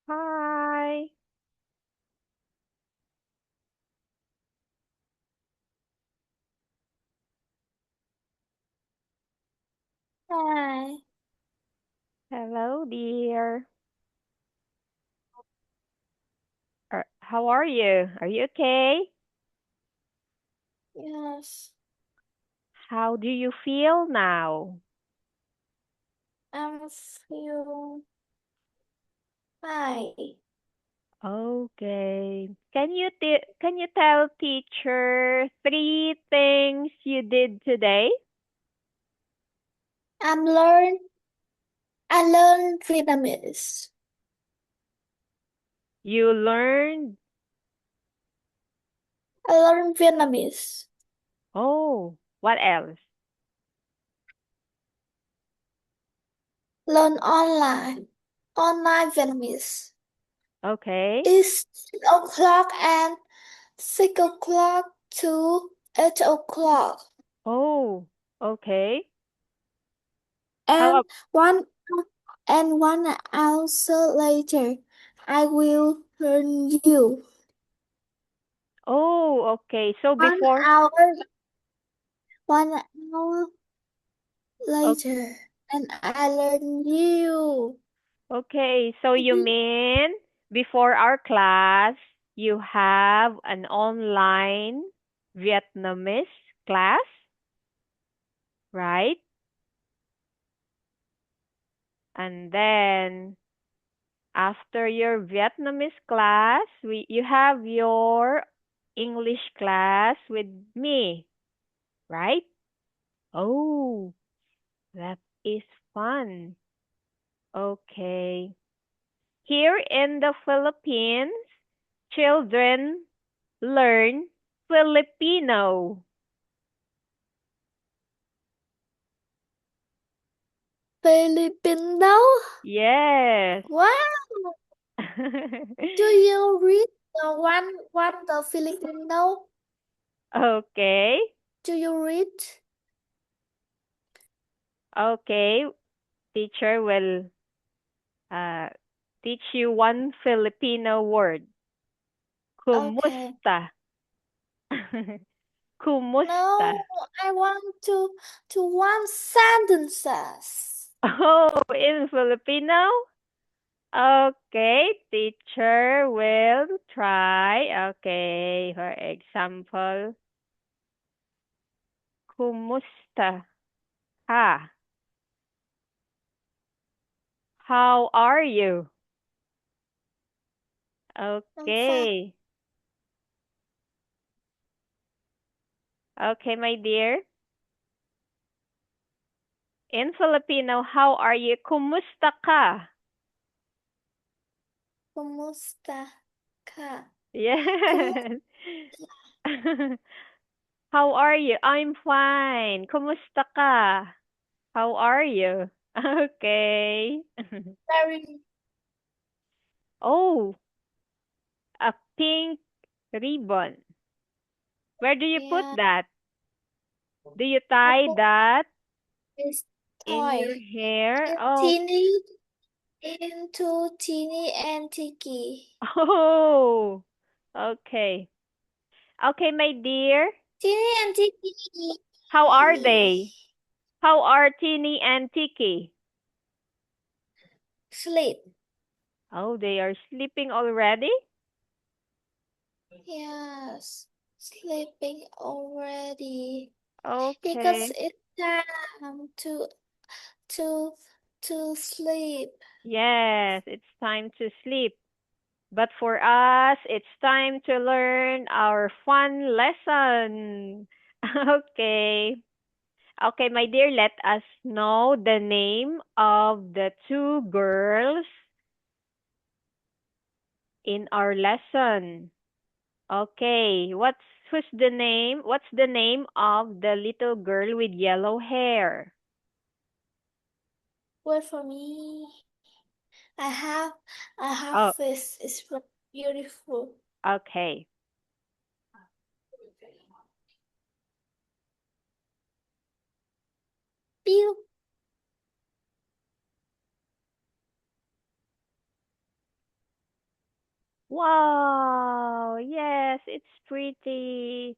Hi. Hi. Hello, dear. How are you? Are you okay? Yes, How do you feel now? I'm feel fine. Okay. Can you tell teacher three things you did today? I'm learn I learn Vietnamese. You learned. I learn Vietnamese. Oh, what else? Learn online. Online Vietnamese. Okay. It's 6 o'clock and 6 o'clock to 8 o'clock. Oh, okay. How And up? 1 hour later, I will learn you. Oh, okay. So One before. hour, 1 hour o- later, and I learn you. Okay. So you mean before our class, you have an online Vietnamese class, right? And then after your Vietnamese class, you have your English class with me, right? Oh, that is fun. Okay. Here in the Philippines, children learn Filipino. Filipino? Yes. Wow! Do you read the one the Filipino? Okay. Do you read? Okay. Teacher will uh, teach you one Filipino word. Okay. Kumusta? Kumusta? No, I want to one sentences. Oh, in Filipino? Okay, teacher will try. Okay, for example, kumusta ka? How are you? I'm fine. Okay. Okay, my dear. In Filipino, how are you? Kumusta ka? Kumusta ka? Kumu Yes. How are you? I'm fine. Kumusta ka? How are you? Okay. very Oh, a pink ribbon. Where do you put yeah. that? Do you I tie put that this in your toy hair? in Oh, teeny into teeny and tiki. oh, okay. Okay, my dear. Teeny and tiki. How are they? How are Tini and Tiki? Sleep. Oh, they are sleeping already? Yes, sleeping already because Okay. it's time to to sleep. Yes, it's time to sleep. But for us, it's time to learn our fun lesson. Okay. Okay, my dear, let us know the name of the two girls in our lesson. Okay, who's the name? What's the name of the little girl with yellow hair? Wait for me. I have I have Oh, this. It's very beautiful. okay. Pew. Wow, yes, it's pretty.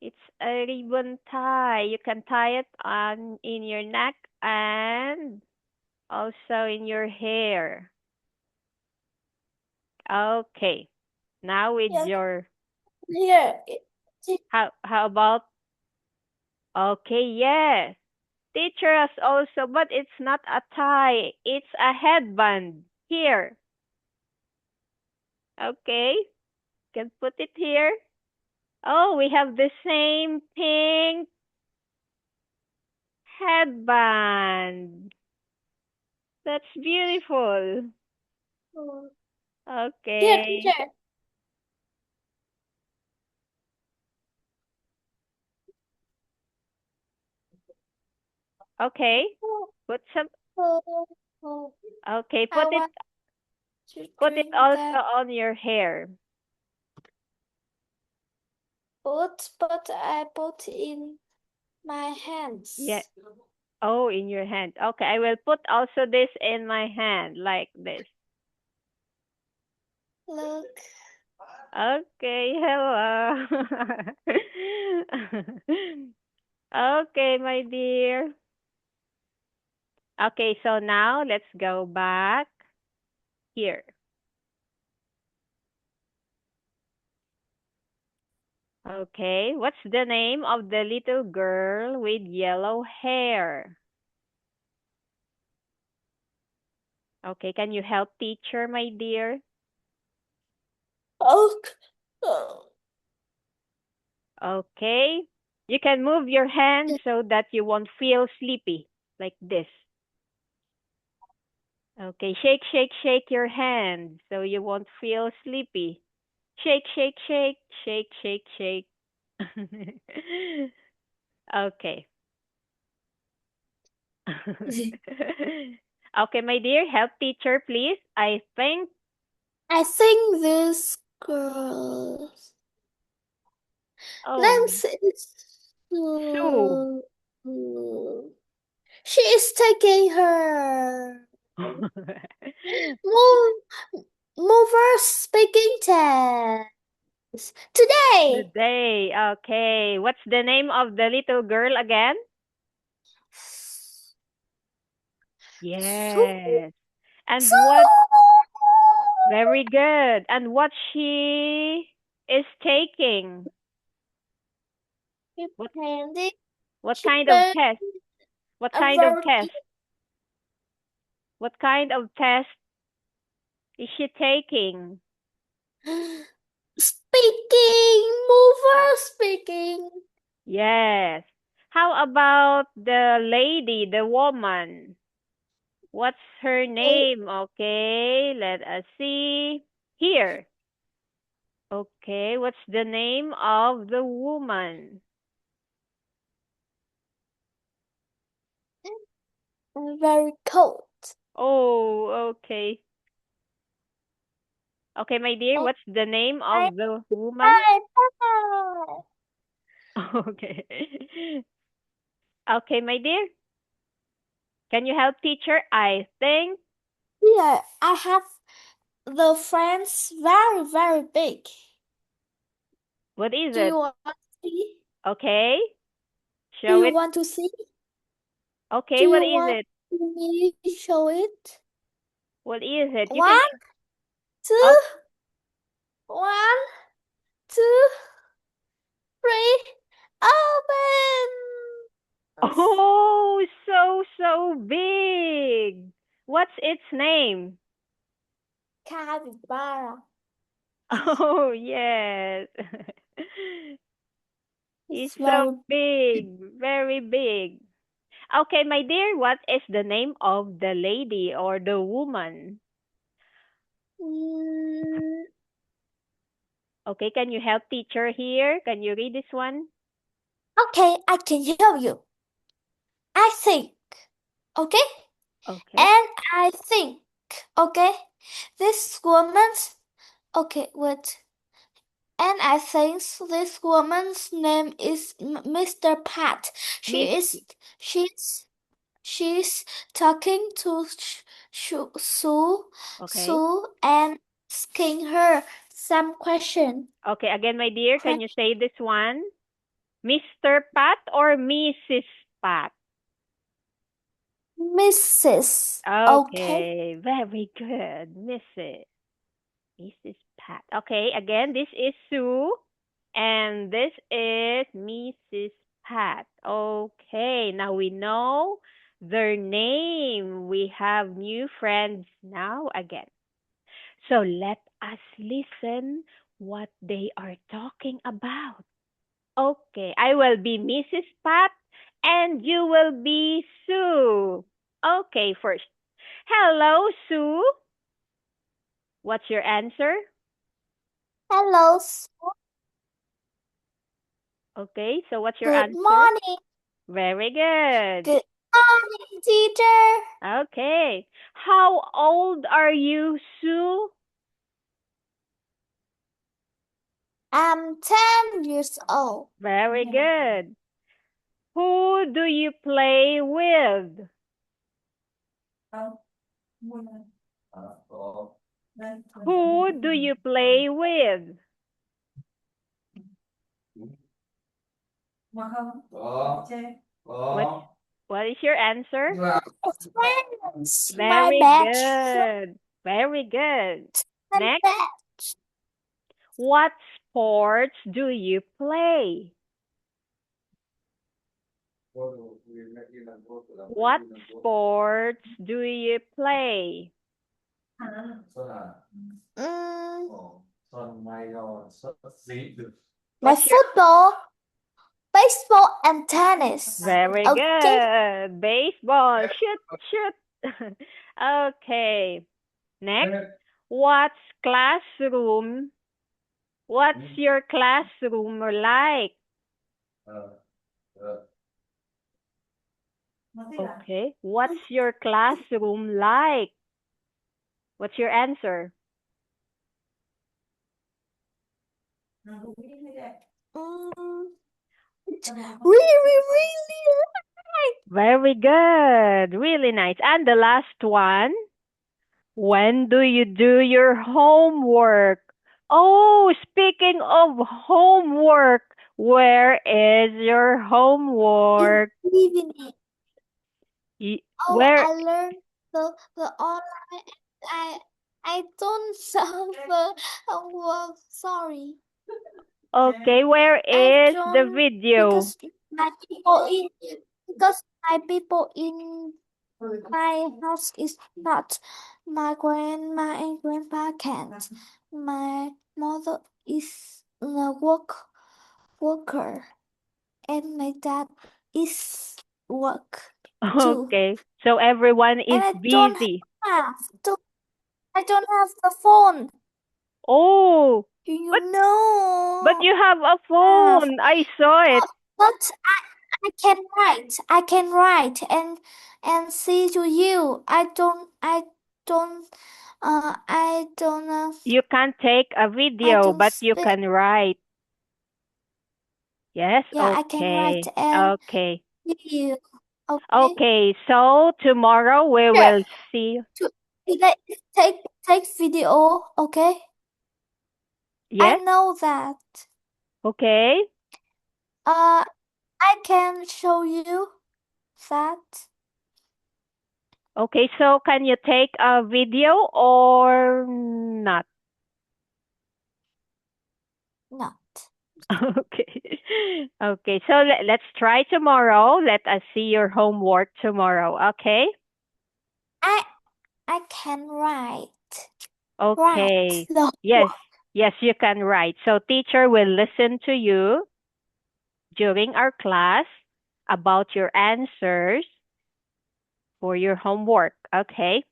It's a ribbon tie. You can tie it on in your neck and also in your hair. Okay. Now with Yes, your here. how about okay, yes. Teacher has also, but it's not a tie. It's a headband. Here. Okay. Can put it here. Oh, we have the same pink headband. That's beautiful. Here, Okay. teacher. Okay. Put some okay, I want to put it drink also that. on your hair. But I put in my Yeah. hands. Oh, in your hand. Okay, I will put also this in my hand like this. Look. Okay, hello. Okay, my dear. Okay, so now let's go back here. Okay, what's the name of the little girl with yellow hair? Okay, can you help teacher, my dear? Oh. Oh. Okay, you can move your hand so that you won't feel sleepy, like this. Okay, shake, shake, shake your hand so you won't feel sleepy. Shake, shake, shake, shake, shake, shake. Okay. Okay, my dear, help teacher, please. I think this girl's name Oh, is Sue. She is taking her move mover speaking test today. Today, okay. What's the name of the little girl again? So, Yes. And so what? Very good. And what she is taking? What Handy. what She kind of made test? What a kind of very test? What kind of test is she taking? speaking mover speaking. Yes. How about the lady, the woman? What's her name? Okay, let us see. Here. Okay, what's the name of the woman? Very cold. Oh, okay. Okay, my dear, Oh, what's the name bye of the woman? bye bye. Okay. Okay, my dear, can you help teacher? I think. Here, I have the friends very big. What is Do you it? want to see? Okay, Do show you it. want to see? Do Okay, what you is want it? me to show it? What is it? You can. One, Oh, two, one, two, three, open! oh, so big. What's its name? Capybara. Oh, yes. It's It's so very big, very big. Okay, my dear, what is the name of the lady or the woman? mm, Okay, can you help teacher here? Can you read this one? okay, I can help you. I think. Okay? Okay. And I think. Okay? This woman's okay, wait. And I think this woman's name is Mr. Pat. Miss She's she's talking to Sue, Okay. and asking her some question. Okay, again, my dear, can you say this one? Mr. Pat or Mrs. Pat? Mrs. Okay. Okay, very good. Mrs. Pat. Okay, again, this is Sue and this is Mrs. Pat. Okay, now we know their name. We have new friends now again. So let us listen what they are talking about. Okay, I will be Mrs. Pat and you will be Sue. Okay, first. Hello, Sue. What's your answer? Hello, Sue. Okay, so what's your Good answer? morning. Very good. Good morning, teacher. Okay. How old are you, Sue? I'm 10 years old. Very good. Who do you play with? Who do you play with? What is your answer? Friends, my Very batch. good. Very good. My Next, batch. what sports do you play? What sports do you play? My What's your football, baseball, and tennis. Very Okay. good. Baseball. Shoot, shoot. Okay. Next, what's classroom? What's your classroom like? Okay. What's your classroom like? What's your answer? Really, really nice. Very good. Really nice. And the last one, when do you do your homework? Oh, speaking of homework, where is your homework? In evening. Oh, Where? I learned the online. I don't have homework. Sorry. Okay, where I is the don't video? because my people in my house is not. My grandma and grandpa can't. My mother is a worker, and my dad is work too. Okay, so everyone is And I don't busy. have to. I don't have the phone. Oh, You but know. you have a phone. I saw it. But I can write. I can write and see to you. I don't You can't take a I video, don't but you speak. can write. Yes, Yeah, I can write okay. and Okay. see you. Okay. Okay, so tomorrow we Yeah. will see. Take video, okay? I Yes, know that. okay. I can show you that. Okay, so can you take a video or not? Not. Okay. Okay, so let's try tomorrow. Let us see your homework tomorrow, okay? I can write. Okay. Write the Yes, yes, you can write. So teacher will listen to you during our class about your answers for your homework, okay?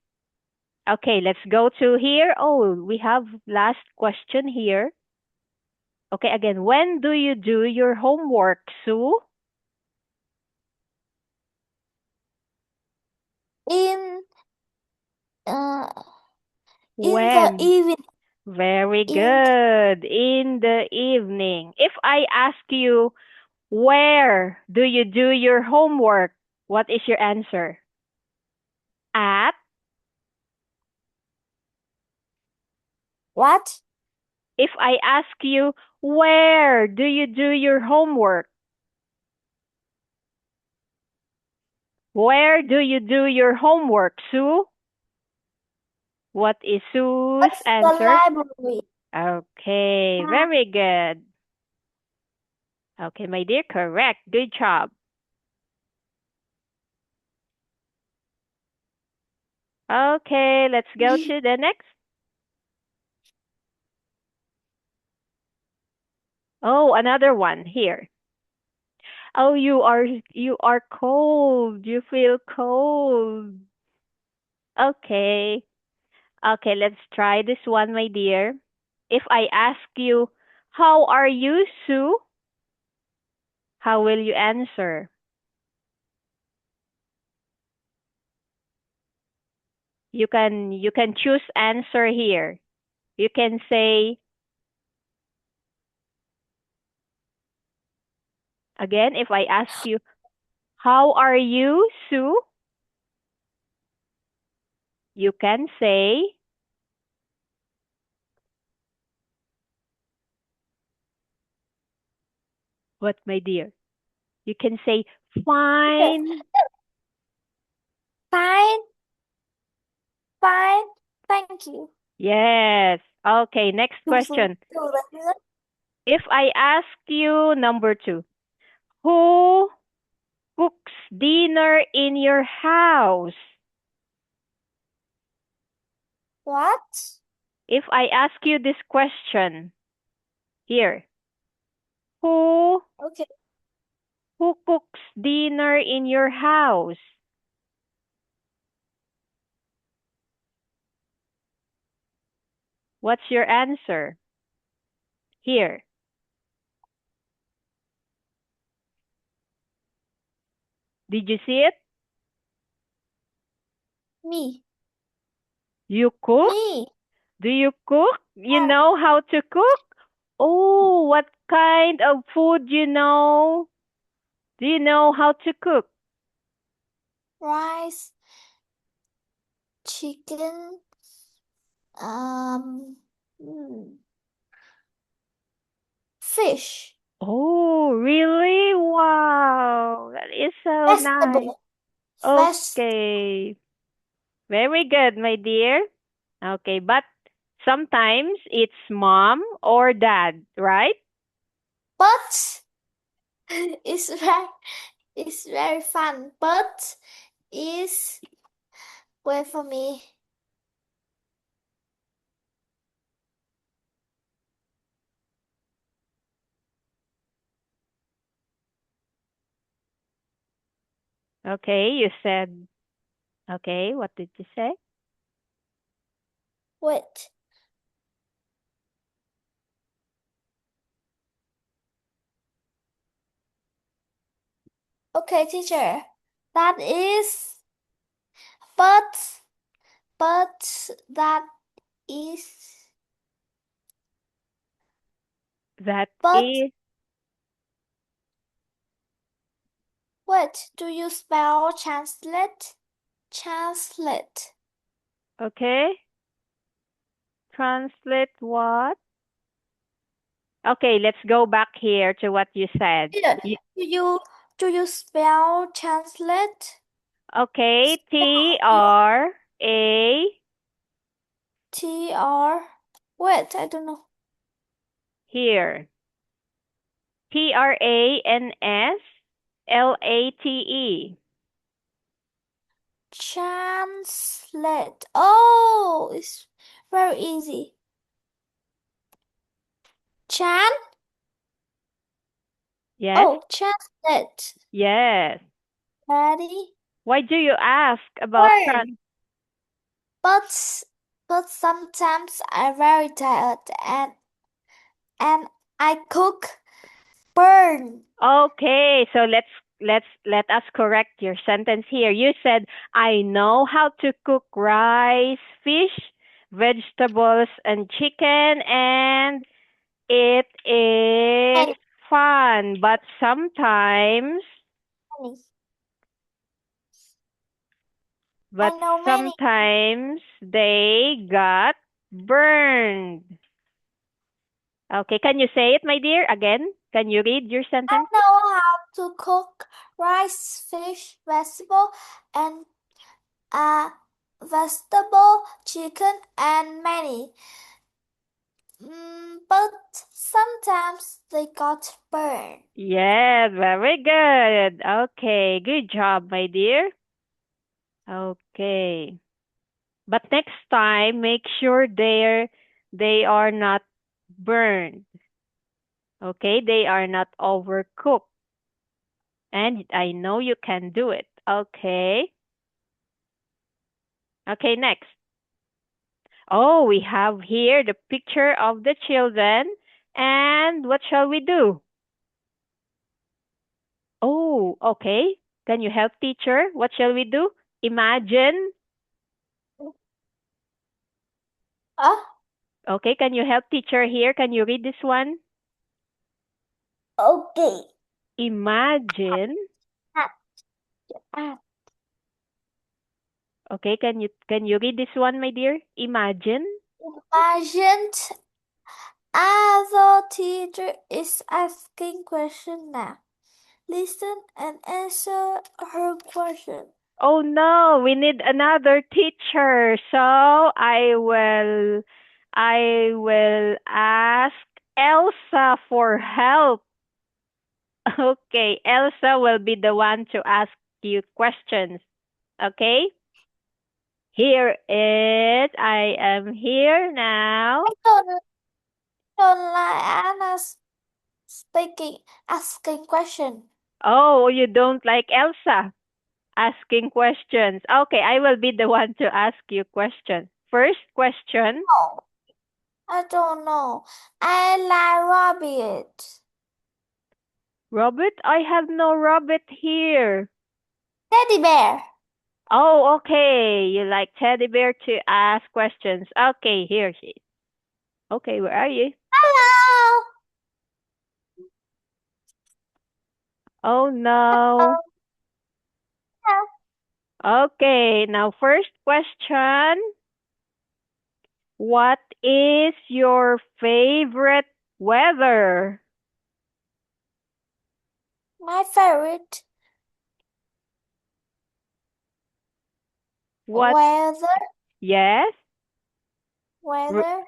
Okay, let's go to here. Oh, we have last question here. Okay, again, when do you do your homework, Sue? in uh in the When? evening. Very In good. In the evening. If I ask you, where do you do your homework? What is your answer? At. What? If I ask you, where do you do your homework? Where do you do your homework, Sue? What is Sue's What's the answer? library? Okay, very good. Okay, my dear, correct. Good job. Okay, let's go to the next. Oh, another one here. Oh, you are cold. You feel cold. Okay. Okay, let's try this one, my dear. If I ask you, how are you, Sue? How will you answer? You can choose answer here. You can say again if I ask you, how are you, Sue? You can say what, my dear? You can say fine. Fine, fine. Thank you. Yes. Okay, next question. If I ask you number 2, who cooks dinner in your house? What? If I ask you this question here, who Okay. who cooks dinner in your house? What's your answer? Here. Did you see it? Me. You cook? Me. Do you cook? You know how to cook? Oh, what kind of food you know? Do you know how to cook? Rice, chicken, um, mm, fish, Oh, really? Wow, that is so nice. vegetable, Okay, very good, my dear. Okay, but sometimes it's mom or dad, right? but it's very fun. But is wait for me. Okay, you said, okay, what did you say? Wait. Okay, teacher. That is but that is That but is, wait, do you spell translate? Translate. okay, translate what? Okay, let's go back here to what you said. Here, do you spell translate? Okay, Here. TRA, TR. Wait, I don't know. here. TRANSLATE. Translate. Oh, it's very easy. Chan? Yes? Oh, translate. Yes. Ready? Why do you ask about Burn. But sometimes I'm very tired and I cook burn. Okay, so let us correct your sentence here. You said I know how to cook rice, fish, vegetables, and chicken, and it is Hey, fun, but sometimes honey. But know many. sometimes they got burned. Okay, can you say it, my dear, again? Can you read your I sentence? know how to cook rice, fish, vegetable, and vegetable, chicken, and many. But sometimes they got burned. Yes, very good. Okay, good job, my dear. Okay. But next time, make sure they are not burned. Okay, they are not overcooked. And I know you can do it. Okay. Okay, next. Oh, we have here the picture of the children. And what shall we do? Oh, okay. Can you help teacher? What shall we do? Imagine. Ah, Okay, can you help teacher here? Can you read this one? okay. Imagine. Ah, ah. Okay, can you read this one, my dear? Imagine. Imagined the teacher is asking question now. Listen and answer her question. Oh no, we need another teacher. So I will ask Elsa for help. Okay, Elsa will be the one to ask you questions. Okay? Here it. I am here now. I don't like Anna's speaking, asking question. Oh, you don't like Elsa asking questions. Okay, I will be the one to ask you questions. First question. No, I don't know. I like rabbit. Robert, I have no Robert here. Teddy bear. Oh, okay. You like teddy bear to ask questions. Okay, here she is. Okay, where are you? Hello. Oh no. Okay, now first question. What is your favorite weather? My favorite What? weather. Yes? R- Weather.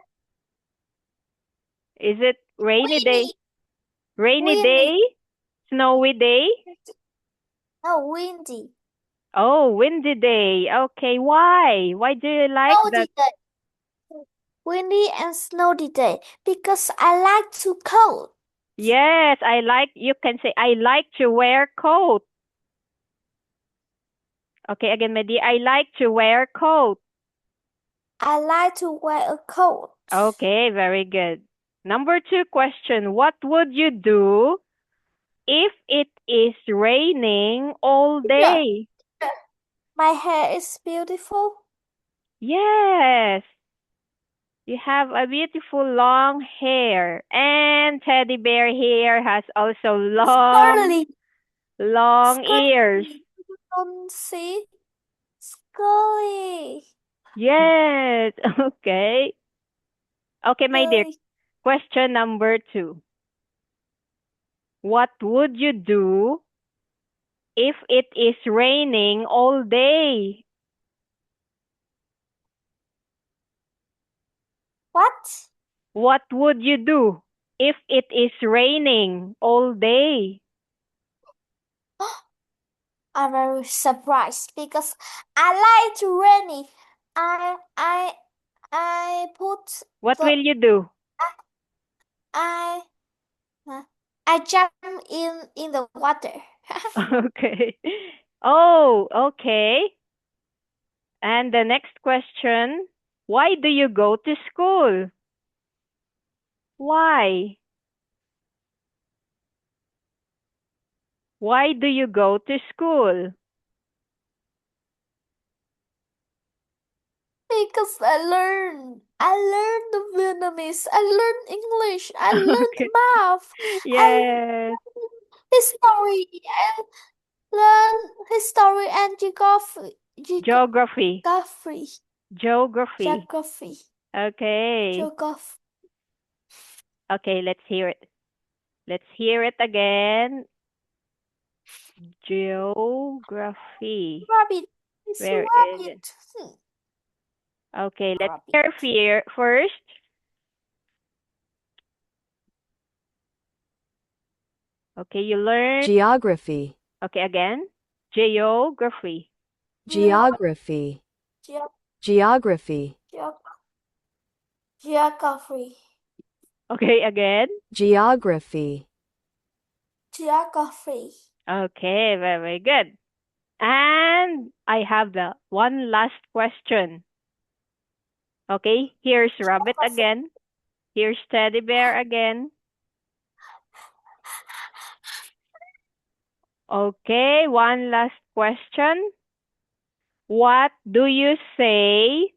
is it rainy day? Windy. Rainy Windy. day? Snowy day? No, windy. Oh, windy day. Okay, why? Why do you like that? Snowy day. Windy and snowy day because I like to cold. Yes, you can say, I like to wear coat. Okay, again, my dear, I like to wear coat. I like to wear a coat. Okay, very good. Number two question. What would you do if it is raining all Yeah, day? my hair is beautiful. Yes, you have a beautiful long hair. And teddy bear here has also It's long, curly. long ears. Curly. You don't see? It's curly. Yes, okay. Okay, my dear. Curly. Question number two. What would you do if it is raining all day? What? What would you do if it is raining all day? I'm very surprised because I like to rainy. I I I put What the will you do? I I jump in the water. Okay. Oh, okay. And the next question, why do you go to school? Why? Why do you go to school? Because I learned the Vietnamese, I learned English, I learned Okay. math, I Yes. learned history, I learned history and geography. Geography. Geography. Geography. Geography. Okay. Geography. Okay, let's hear it. Let's hear it again. Geography. Rabbit. It's Where a is it? rabbit. Okay, let's Rabbit. hear first. Okay, you learn. Geography. Okay, again. Geography. Geography. Geography. Geography. Okay, again. Geography. Geography. Okay, very good. And I have the one last question. Okay, here's rabbit again. Here's teddy bear again. Okay, one last question. What do you say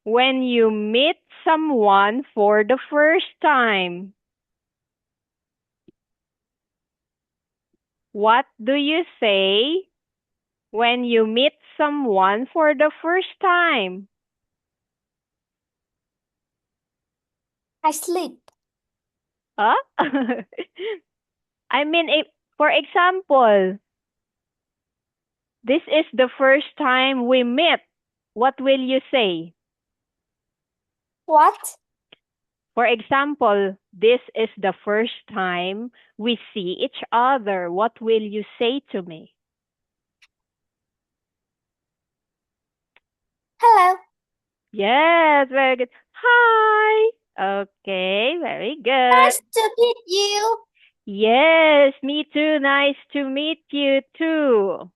when you meet someone for the first time? What do you say when you meet someone for the first time? I sleep. Huh? I mean, for example, this is the first time we met. What will you say? What? For example, this is the first time we see each other. What will you say to me? Hello. Yes, very good. Hi. Okay, very good. Nice to meet you. Yes, me too. Nice to meet you too.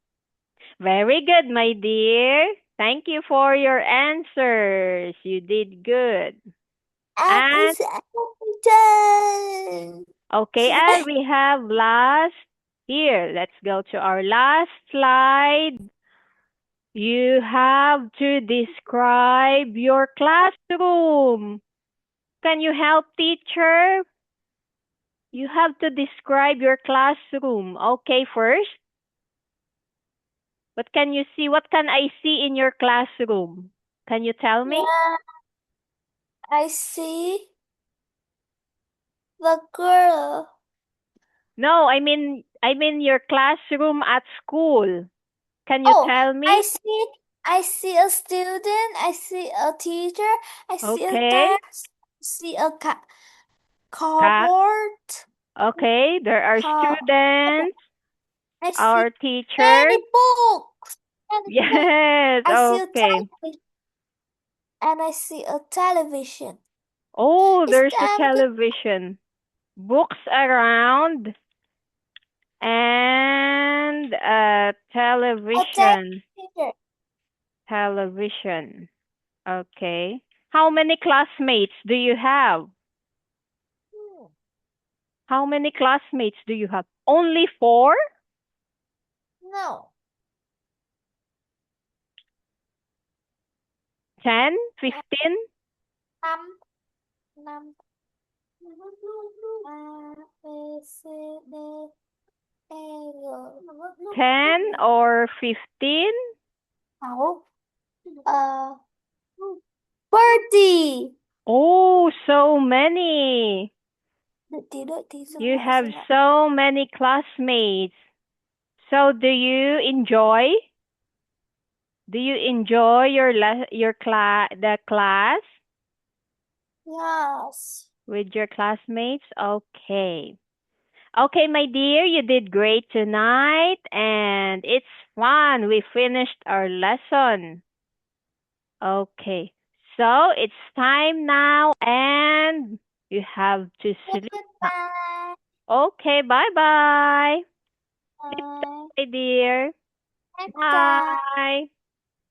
Very good, my dear. Thank you for your answers. You did good. And And it's done. okay, and we have last here. Let's go to our last slide. You have to describe your classroom. Can you help, teacher? You have to describe your classroom. Okay, first. What can you see? What can I see in your classroom? Can you tell me? Yeah, I see the girl. No, I mean your classroom at school. Can you tell me? I see a student, I see a teacher, I see a Okay. desk, I see a Cat. cardboard. Okay, there are students, I see our teacher. many books. Yes, I see a okay. television. And I see a television. Oh, It's there's a time to television. Books around and a television. teacher. Television. Okay. How many classmates do you have? How many classmates do you have? Only 4? No. 10? 15? Năm. A, B, C, D, E, G. 10 or 15? Sáu. Birdie. Oh, so many. Đợi tí You have so many classmates. So do you enjoy? Do you enjoy your class Yes. with your classmates? Okay. Okay, my dear, you did great tonight and it's fun. We finished our lesson. Okay. So it's time now and you have to sleep now. Goodbye. Okay, bye-bye. Bye. My dear. Next time. Bye.